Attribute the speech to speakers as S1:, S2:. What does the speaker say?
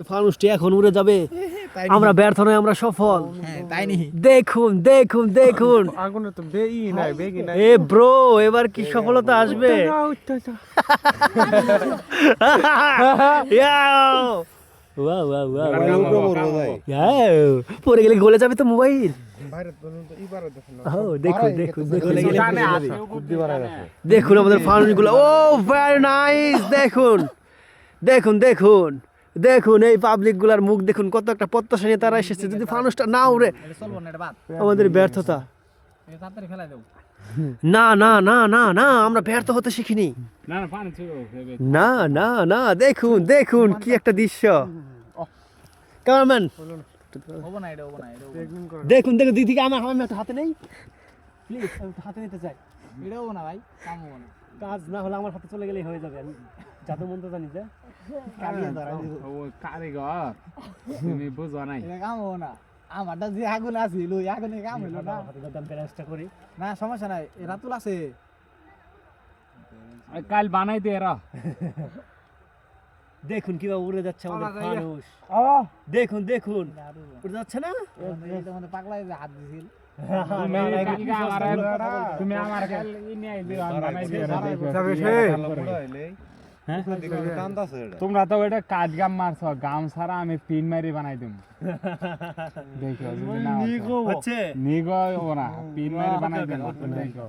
S1: ফানুসটি এখন উড়ে যাবে। আমরা ব্যর্থ নয়, আমরা সফল।
S2: তাই নি
S1: দেখুন দেখুন দেখুন,
S3: আগুনে তো বেই নাই বেগি নাই।
S1: এ ব্রো, এবার কি সফলতা আসবে? ইয়াও! Wow wow wow! পড়ে গেলে গলে যাবে তো মোবাইল। দেখুন দেখুন দেখুন দেখুন আমাদের ফানুসগুলো। ও ভেরি নাইস! দেখুন দেখুন দেখুন দেখুন এই পাবলিক গুলার মুখ দেখুন, কত একটা প্রত্যাশা নিয়ে তারা এসেছে। যদি ফানুসটা না উড়ে আমাদের ব্যর্থতা। না না না না না, আমরা ব্যর্থ হতে শিখিনি। না না না, দেখুন দেখুন কি একটা দৃশ্য। ক্যামেরাম্যান দেখুন দেখুন, দিদিকে আমার হাতে নেই প্লিজ, আমি হাতে নিতে চাই। কাজ না হলে আমার হাতে চলে গেলেই হয়ে যাবে। আমি জাদু মন্ত্র জানি যে
S3: কারিগর তুমি বুঝো নাই।
S2: আমারটা যে আগুন আছিল ওই আগুনে কাম হইলো না।
S1: চেষ্টা করি।
S2: না সমস্যা নাই, রাতুল আছে।
S3: কাল বানাই দে এরা।
S1: দেখুন কিভাবে উড়ে যাচ্ছে আমাদের ফানুস। দেখুন দেখুন উড়ে যাচ্ছে না?
S2: পাগলাই হাত দিছিল।
S3: তুমি আমার বানাই দে। তোমরা তো ওইটা কাজ গাম মারছ, গাম ছাড়া আমি পিন মারি বানাই দিম। দেখো নিগো ওরা পিন মারি বানাই দিম। দেখো